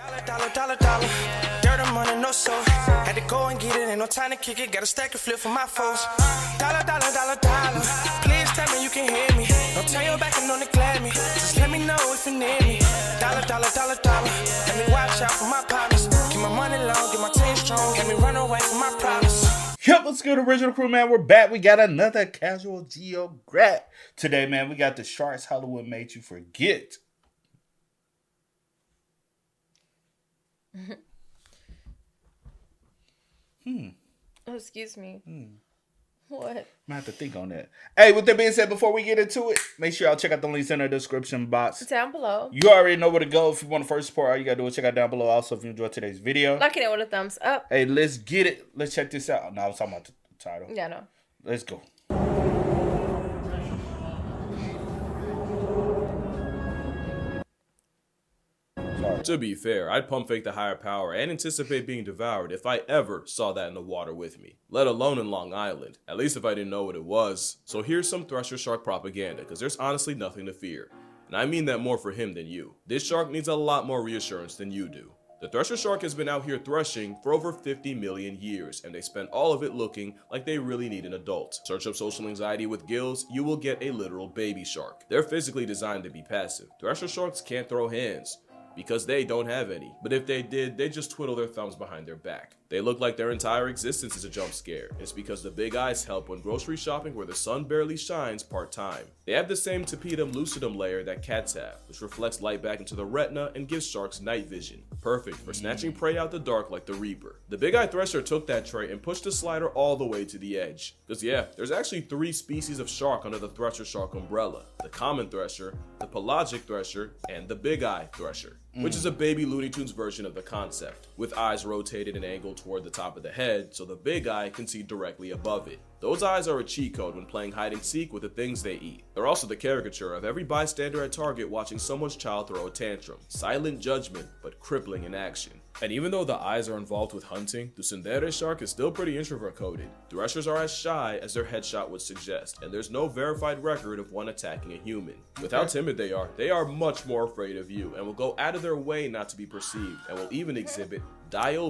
Dollar. Dirt and money, no soul. Had to go and get it, ain't no time to kick it. Got a stack and flip for my foes. Dollar. Please tell me you can hear me. Don't turn your back and don't neglect me. Just let me know if you need me. Dollar. Let me watch out for my partners. Keep my money long, get my team strong. Let me run away from my problems. Yep, what's good, original crew, man? We're back. We got another casual Geographic. Today, man, we got the sharks Hollywood made you forget. Oh, excuse me. What? I'm gonna have to think on that. Hey, with that being said, before we get into it, make sure y'all check out the links in the description box. Down below. You already know where to go. If you want to first support, all you gotta do is check out down below. Also, if you enjoyed today's video, Liking it with a thumbs up. hey, let's get it. Let's check this out. No, I was talking about the title. Yeah, no. Let's go. To be fair, I'd pump fake the higher power and anticipate being devoured if I ever saw that in the water with me, let alone in Long Island, at least if I didn't know what it was. So here's some thresher shark propaganda, because there's honestly nothing to fear. And I mean that more for him than you. This shark needs a lot more reassurance than you do. The thresher shark has been out here threshing for over 50 million years, and they spent all of it looking like they really need an adult. Search up social anxiety with gills, you will get a literal baby shark. They're physically designed to be passive. Thresher sharks can't throw hands, because they don't have any. But if they did, they just twiddle their thumbs behind their back. They look like their entire existence is a jump scare. It's because the big eyes help when grocery shopping where the sun barely shines part-time. They have the same tapetum lucidum layer that cats have, which reflects light back into the retina and gives sharks night vision. Perfect for snatching prey out the dark like the Reaper. The big eye thresher took that trait and pushed the slider all the way to the edge. Cause yeah, there's actually 3 species of shark under the thresher shark umbrella. The common thresher, the pelagic thresher, and the big eye thresher, which is a baby Looney Tunes version of the concept, with eyes rotated and angled toward the top of the head so the big eye can see directly above it. Those eyes are a cheat code when playing hide and seek with the things they eat. They're also the caricature of every bystander at Target watching someone's child throw a tantrum. Silent judgment, but crippling in action. And even though the eyes are involved with hunting, the tsundere shark is still pretty introvert coded. Threshers are as shy as their headshot would suggest, and there's no verified record of one attacking a human. With how timid they are much more afraid of you and will go out of their way not to be perceived, and will even exhibit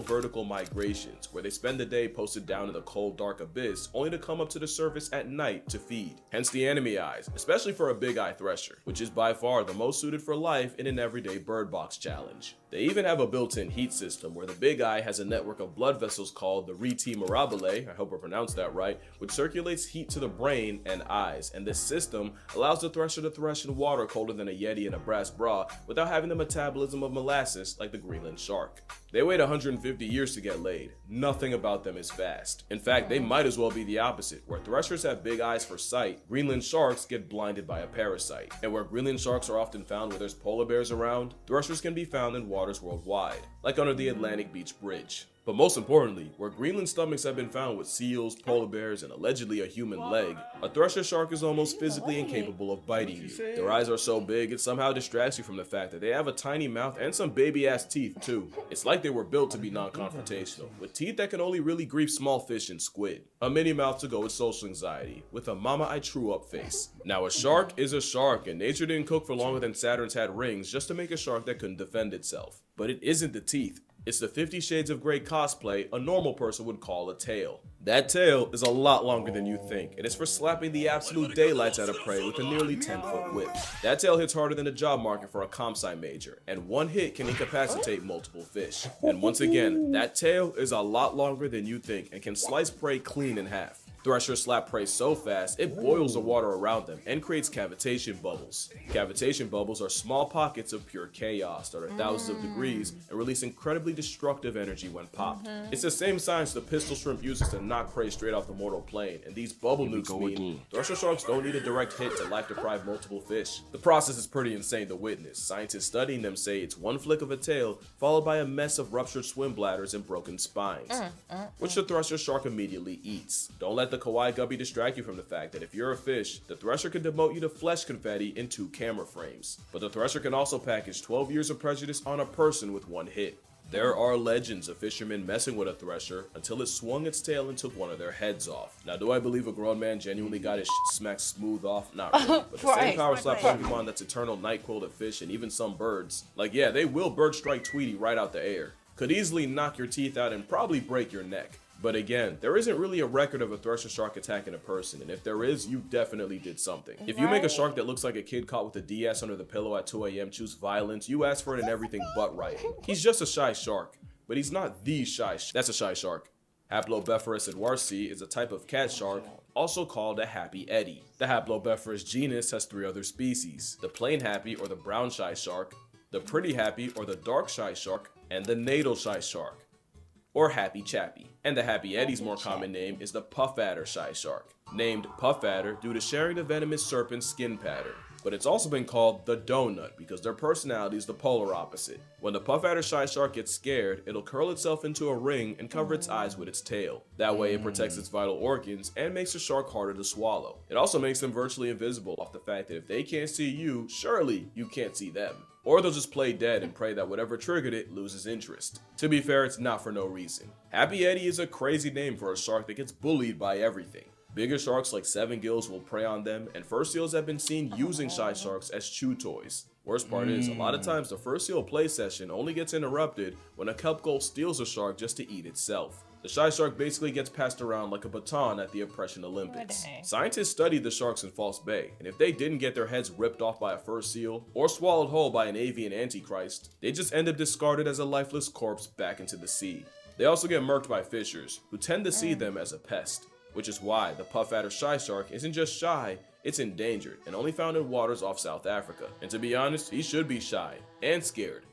vertical migrations, where they spend the day posted down in the cold dark abyss only to come up to the surface at night to feed. Hence the enemy eyes, especially for a big eye thresher, which is by far the most suited for life in an everyday bird box challenge. They even have a built-in heat system where the big eye has a network of blood vessels called the rete mirabile, I hope I pronounced that right, which circulates heat to the brain and eyes, and this system allows the thresher to thresh in water colder than a Yeti in a brass bra without having the metabolism of molasses like the Greenland shark. They wait 150 years to get laid. Nothing about them is fast. In fact, they might as well be the opposite. Where threshers have big eyes for sight, Greenland sharks get blinded by a parasite. And where Greenland sharks are often found where there's polar bears around, threshers can be found in waters worldwide, like under the Atlantic Beach Bridge. But most importantly, where Greenland stomachs have been found with seals, polar bears, and allegedly a human leg, a thresher shark is almost physically incapable of biting you. Their eyes are so big it somehow distracts you from the fact that they have a tiny mouth and some baby-ass teeth too. It's like they were built to be non-confrontational, with teeth that can only really grief small fish and squid. A mini mouth to go with social anxiety, with a mama I true up face. Now a shark is a shark, and nature didn't cook for longer than Saturn's had rings just to make a shark that couldn't defend itself. But it isn't the teeth. It's the 50 Shades of Grey cosplay a normal person would call a tail. That tail is a lot longer than you think, and it's for slapping the absolute daylights out of prey with a nearly 10-foot whip. That tail hits harder than the job market for a comp sci major, and one hit can incapacitate multiple fish. And once again, that tail is a lot longer than you think and can slice prey clean in half. Threshers slap prey so fast, it boils the water around them and creates cavitation bubbles. Cavitation bubbles are small pockets of pure chaos that are thousands of degrees and release incredibly destructive energy when popped. It's the same science the pistol shrimp uses to knock prey straight off the mortal plane, and these bubble nukes mean thresher sharks don't need a direct hit to life-deprive multiple fish. The process is pretty insane to witness. Scientists studying them say it's one flick of a tail followed by a mess of ruptured swim bladders and broken spines, which the thresher shark immediately eats. Don't let the kawaii gubby distract you from the fact that if you're a fish, the thresher can demote you to flesh confetti in 2 camera frames. But the thresher can also package 12 years of prejudice on a person with one hit. There are legends of fishermen messing with a thresher until it swung its tail and took one of their heads off. Now, do I believe a grown man genuinely got his smacked smooth off? Not really. But the same power slap Pokemon that's eternal night-quilled at fish and even some birds. Like, yeah, they will bird strike Tweety right out the air. Could easily knock your teeth out and probably break your neck. But again, there isn't really a record of a thresher shark attacking a person, and if there is, you definitely did something. If you make a shark that looks like a kid caught with a DS under the pillow at 2 a.m. choose violence, you ask for it and everything but right. He's just a shy shark, but he's not the shy shark. That's a shy shark. Haplobephorus edwardsii is a type of cat shark, also called a happy eddy. The Haplobephorus genus has 3 other species: the plain happy or the brown shy shark, the pretty happy or the dark shy shark, and the natal shy shark, or happy chappy. And the happy eddy's more common name is the puff adder shy shark, named puff adder due to sharing the venomous serpent's skin pattern. But it's also been called the donut because their personality is the polar opposite. When the puff adder shy shark gets scared, it'll curl itself into a ring and cover its eyes with its tail. That way it protects its vital organs and makes the shark harder to swallow. It also makes them virtually invisible off the fact that if they can't see you, surely you can't see them. Or they'll just play dead and pray that whatever triggered it loses interest. To be fair, it's not for no reason. Happy Eddy is a crazy name for a shark that gets bullied by everything. Bigger sharks like seven gills will prey on them, and fur seals have been seen using shy sharks as chew toys. Worst part is, a lot of times the fur seal play session only gets interrupted when a kelp gull steals a shark just to eat itself. The shy shark basically gets passed around like a baton at the Oppression Olympics. Scientists studied the sharks in False Bay, and if they didn't get their heads ripped off by a fur seal, or swallowed whole by an avian antichrist, they just end up discarded as a lifeless corpse back into the sea. They also get murked by fishers, who tend to see them as a pest, which is why the puff adder shy shark isn't just shy, it's endangered and only found in waters off South Africa. And to be honest, he should be shy and scared,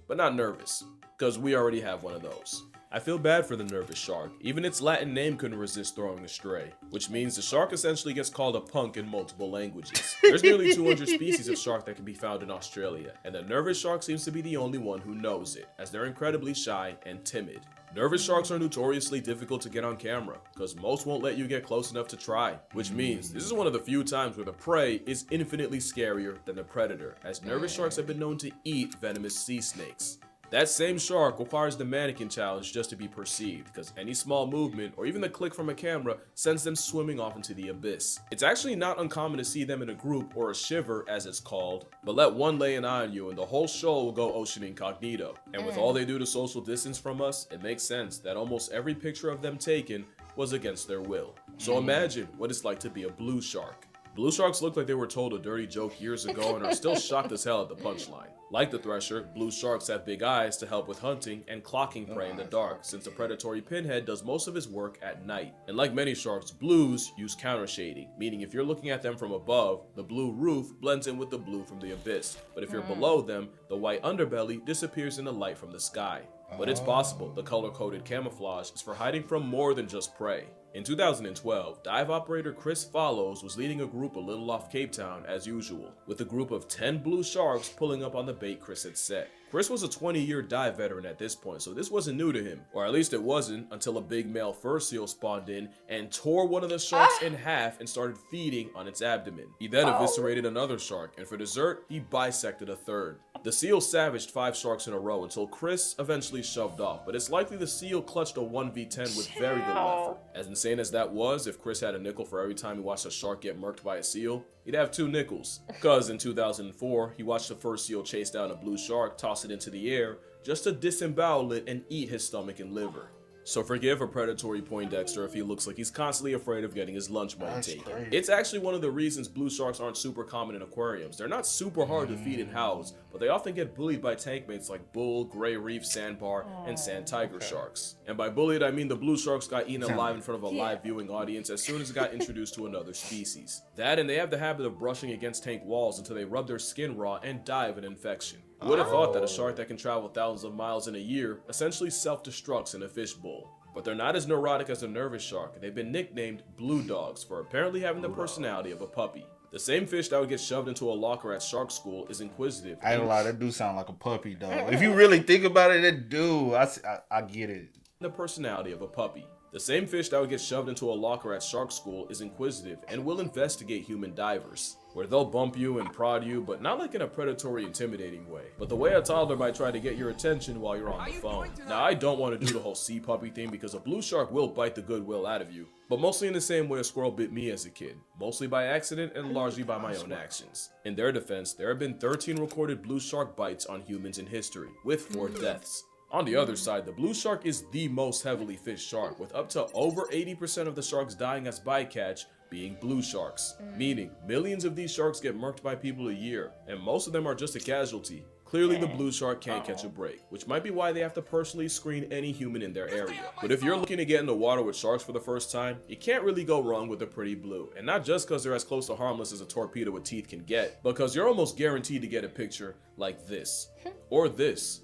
but not nervous, because we already have one of those. I feel bad for the nervous shark. Even its Latin name couldn't resist throwing astray, which means the shark essentially gets called a punk in multiple languages. There's nearly 200 species of shark that can be found in Australia, and the nervous shark seems to be the only one who knows it, as they're incredibly shy and timid. Nervous sharks are notoriously difficult to get on camera, because most won't let you get close enough to try, which means this is one of the few times where the prey is infinitely scarier than the predator, as nervous sharks have been known to eat venomous sea snakes. That same shark requires the mannequin challenge just to be perceived, because any small movement or even the click from a camera sends them swimming off into the abyss. It's actually not uncommon to see them in a group, or a shiver as it's called, but let one lay an eye on you and the whole show will go ocean incognito. And with all they do to social distance from us, it makes sense that almost every picture of them taken was against their will. So imagine what it's like to be a blue shark. Blue sharks look like they were told a dirty joke years ago and are still shocked as hell at the punchline. Like the thresher, blue sharks have big eyes to help with hunting and clocking prey in the dark, since the predatory pinhead does most of his work at night. And like many sharks, blues use counter shading, meaning if you're looking at them from above, the blue roof blends in with the blue from the abyss. But if you're below them, the white underbelly disappears in the light from the sky. But it's possible the color-coded camouflage is for hiding from more than just prey. In 2012, dive operator Chris Follows was leading a group a little off Cape Town as usual, with a group of 10 blue sharks pulling up on the bait Chris had set. Chris was a 20-year dive veteran at this point, so this wasn't new to him, or at least it wasn't until a big male fur seal spawned in and tore one of the sharks in half and started feeding on its abdomen. He then eviscerated another shark, and for dessert, he bisected a third. The seal savaged 5 sharks in a row until Chris eventually shoved off, but it's likely the seal clutched a 1v10 with very little effort. As insane as that was, if Chris had a nickel for every time he watched a shark get murked by a seal, he'd have 2 nickels. Cause in 2004, he watched a fur seal chase down a blue shark, toss it into the air, just to disembowel it and eat his stomach and liver. So forgive a predatory Poindexter if he looks like he's constantly afraid of getting his lunch money taken. It's actually one of the reasons blue sharks aren't super common in aquariums. They're not super hard to feed and house, but they often get bullied by tank mates like bull, gray reef, sandbar, and sand tiger sharks. And by bullied, I mean the blue sharks got eaten alive in front of a live viewing audience as soon as it got introduced to another species. That, and they have the habit of brushing against tank walls until they rub their skin raw and die of an infection. Who would have thought that a shark that can travel thousands of miles in a year essentially self-destructs in a fishbowl? But they're not as neurotic as a nervous shark. They've been nicknamed blue dogs for apparently having the personality of a puppy. The same fish that would get shoved into a locker at shark school is inquisitive. I ain't gonna lie, that do sound like a puppy, though. If you really think about it, it do. I get it. The personality of a puppy. The same fish that would get shoved into a locker at shark school is inquisitive and will investigate human divers, where they'll bump you and prod you, but not like in a predatory, intimidating way, but the way a toddler might try to get your attention while you're on the phone. Now, I don't want to do the whole sea puppy thing because a blue shark will bite the goodwill out of you, but mostly in the same way a squirrel bit me as a kid, mostly by accident and largely by my own actions. In their defense, there have been 13 recorded blue shark bites on humans in history, with 4 deaths. On the other side, the blue shark is the most heavily fished shark, with up to over 80% of the sharks dying as bycatch being blue sharks, meaning millions of these sharks get murked by people a year, and most of them are just a casualty. Clearly, the blue shark can't catch a break, which might be why they have to personally screen any human in their area. But if you're looking to get in the water with sharks for the first time, you can't really go wrong with a pretty blue. And not just because they're as close to harmless as a torpedo with teeth can get, because you're almost guaranteed to get a picture like this, or this.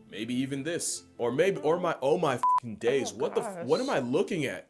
Maybe even this, or my fucking days. What am I looking at?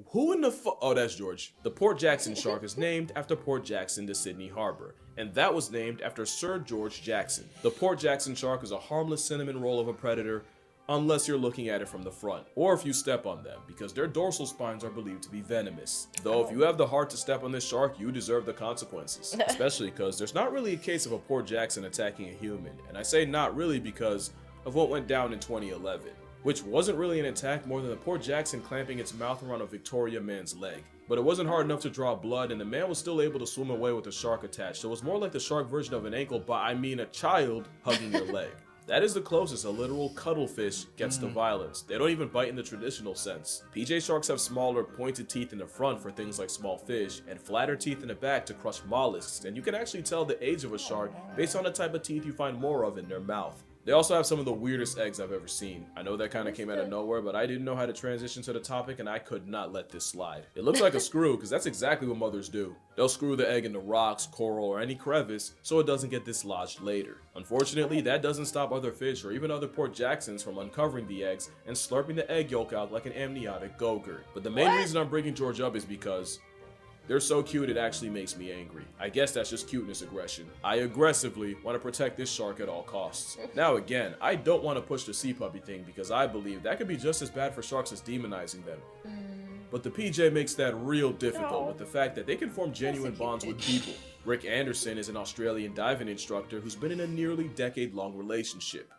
Who in the oh, that's George. The Port Jackson shark is named after Port Jackson to Sydney Harbor, and that was named after Sir George Jackson. The Port Jackson shark is a harmless cinnamon roll of a predator, unless you're looking at it from the front, or if you step on them, because their dorsal spines are believed to be venomous. Though if you have the heart to step on this shark, you deserve the consequences, especially because there's not really a case of a Port Jackson attacking a human, and I say not really because of what went down in 2011, which wasn't really an attack more than the Port Jackson clamping its mouth around a Victoria man's leg. But it wasn't hard enough to draw blood, and the man was still able to swim away with the shark attached, so it was more like the shark version of an ankle, but I mean a child hugging your leg. That is the closest a literal cuttlefish gets to violence. They don't even bite in the traditional sense. PJ sharks have smaller, pointed teeth in the front for things like small fish, and flatter teeth in the back to crush mollusks, and you can actually tell the age of a shark based on the type of teeth you find more of in their mouth. They also have some of the weirdest eggs I've ever seen. I know that kind of came out of nowhere, but I didn't know how to transition to the topic and I could not let this slide. It looks like a screw because that's exactly what mothers do. They'll screw the egg into rocks, coral, or any crevice so it doesn't get dislodged later. Unfortunately, that doesn't stop other fish or even other Port Jacksons from uncovering the eggs and slurping the egg yolk out like an amniotic Go-Gurt. But the main reason I'm bringing George up is because they're so cute it actually makes me angry. I guess that's just cuteness aggression. I aggressively want to protect this shark at all costs. Now again, I don't want to push the sea puppy thing because I believe that could be just as bad for sharks as demonizing them. But the PJ makes that real difficult with the fact that they can form genuine bonds with people. Rick Anderson is an Australian diving instructor who's been in a nearly decade-long relationship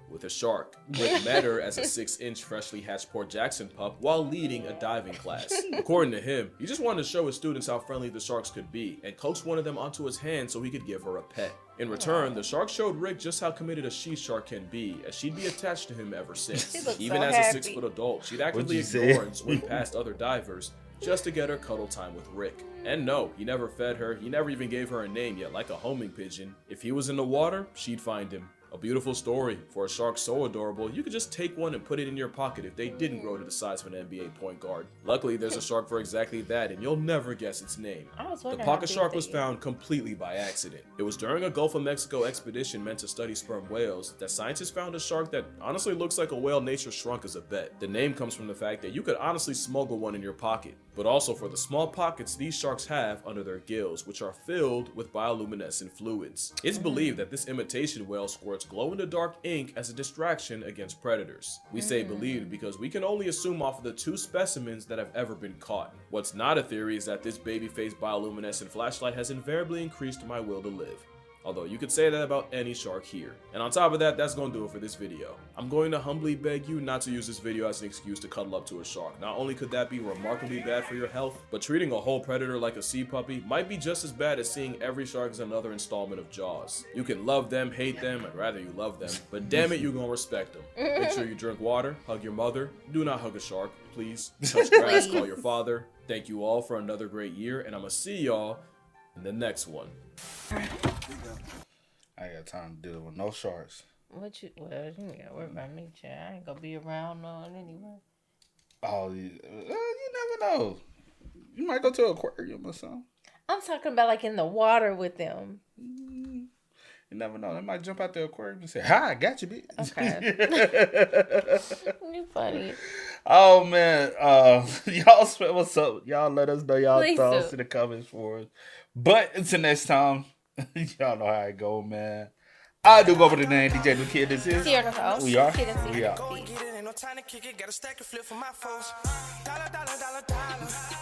with a shark. Rick met her as a 6-inch freshly hatched Port Jackson pup while leading a diving class. According to him, he just wanted to show his students how friendly the sharks could be and coaxed one of them onto his hand so he could give her a pet. In return, the shark showed Rick just how committed a she shark can be, as she'd be attached to him ever since. Even as a 6-foot adult, she'd actively ignore and swim past other divers just to get her cuddle time with Rick. And no, he never fed her, he never even gave her a name yet, like a homing pigeon. If he was in the water, she'd find him. A beautiful story. For a shark so adorable, you could just take one and put it in your pocket if they didn't grow to the size of an NBA point guard. Luckily, there's a shark for exactly that, and you'll never guess its name. The pocket shark was found completely by accident. It was during a Gulf of Mexico expedition meant to study sperm whales that scientists found a shark that honestly looks like a whale nature shrunk as a bet. The name comes from the fact that you could honestly smuggle one in your pocket, but also for the small pockets these sharks have under their gills, which are filled with bioluminescent fluids. It's believed that this imitation whale squirts glow-in-the-dark ink as a distraction against predators. We say believed because we can only assume off of the 2 specimens that have ever been caught. What's not a theory is that this baby-faced bioluminescent flashlight has invariably increased my will to live. Although you could say that about any shark here. And on top of that, that's going to do it for this video. I'm going to humbly beg you not to use this video as an excuse to cuddle up to a shark. Not only could that be remarkably bad for your health, but treating a whole predator like a sea puppy might be just as bad as seeing every shark as another installment of Jaws. You can love them, hate them, I'd rather you love them, but damn it, you gonna respect them. Make sure you drink water, hug your mother, do not hug a shark, please. Touch grass, call your father. Thank you all for another great year, and I'm gonna see y'all in the next one. I ain't got time to deal with no sharks. Well, you gotta worry about me, child. I ain't gonna be around none anyway. Oh, you never know. You might go to an aquarium or something. I'm talking about like in the water with them. You never know. They might jump out the aquarium and say, "Hi, I got you, bitch." Okay. You funny. Oh man, y'all, what's up? Y'all let us know y'all Please thoughts do. in the comments for us. But until next time, y'all know how it go, man. I do go by the name DJ New Kid. This is. Sierra House. We are. Kid and We are. CMGT. Get it, ain't no time to kick it. Got a stack and flip for my foes. Dollar, dollar, dollar, dollar.